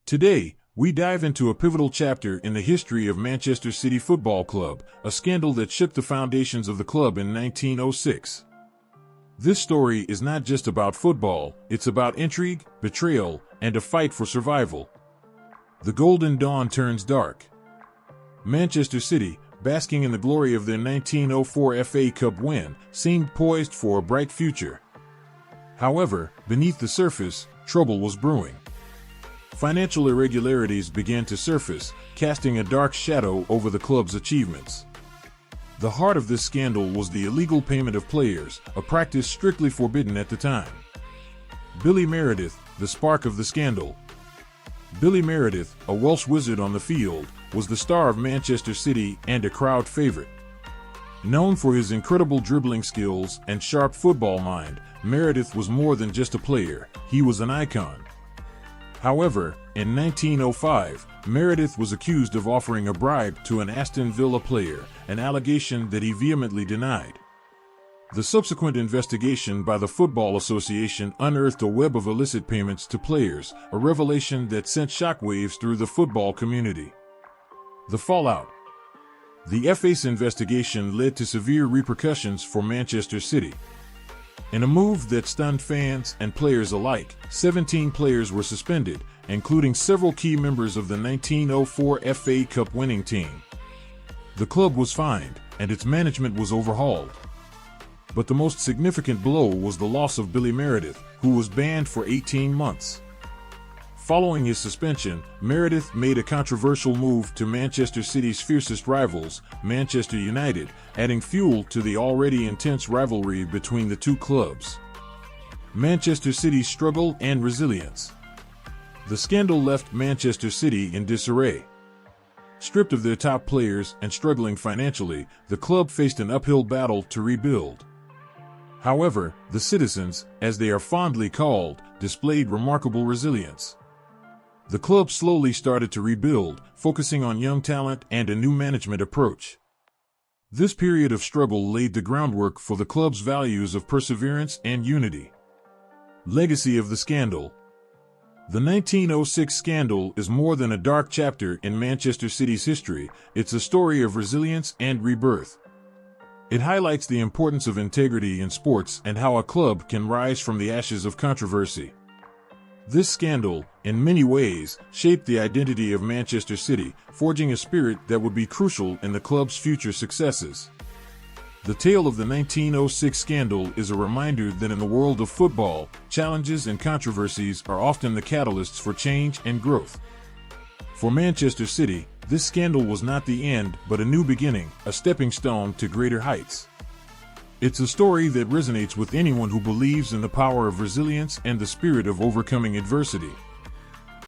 Today, we dive into a pivotal chapter in the history of Manchester City Football Club, a scandal that shook the foundations of the club in 1906. This story is not just about football, it's about intrigue, betrayal, and a fight for survival. The Golden Dawn turns dark. Manchester City, basking in the glory of their 1904 FA Cup win, seemed poised for a bright future. However, beneath the surface, trouble was brewing. Financial irregularities began to surface, casting a dark shadow over the club's achievements. The heart of this scandal was the illegal payment of players, a practice strictly forbidden at the time. Billy Meredith, the spark of the scandal. Billy Meredith, a Welsh wizard on the field, was the star of Manchester City and a crowd favorite. Known for his incredible dribbling skills and sharp football mind, Meredith was more than just a player, he was an icon. However, in 1905, Meredith was accused of offering a bribe to an Aston Villa player, an allegation that he vehemently denied. The subsequent investigation by the Football Association unearthed a web of illicit payments to players, a revelation that sent shockwaves through the football community. The fallout. The FA's investigation led to severe repercussions for Manchester City. In a move that stunned fans and players alike, 17 players were suspended, including several key members of the 1904 FA Cup winning team. The club was fined, and its management was overhauled. But the most significant blow was the loss of Billy Meredith, who was banned for 18 months. Following his suspension, Meredith made a controversial move to Manchester City's fiercest rivals, Manchester United, adding fuel to the already intense rivalry between the two clubs. Manchester City's struggle and resilience. The scandal left Manchester City in disarray. Stripped of their top players and struggling financially, the club faced an uphill battle to rebuild. However, the citizens, as they are fondly called, displayed remarkable resilience. The club slowly started to rebuild, focusing on young talent and a new management approach. This period of struggle laid the groundwork for the club's values of perseverance and unity. Legacy of the scandal. The 1906 scandal is more than a dark chapter in Manchester City's history, it's a story of resilience and rebirth. It highlights the importance of integrity in sports and how a club can rise from the ashes of controversy. This scandal, in many ways, shaped the identity of Manchester City, forging a spirit that would be crucial in the club's future successes. The tale of the 1906 scandal is a reminder that in the world of football, challenges and controversies are often the catalysts for change and growth. For Manchester City, this scandal was not the end, but a new beginning, a stepping stone to greater heights. It's a story that resonates with anyone who believes in the power of resilience and the spirit of overcoming adversity.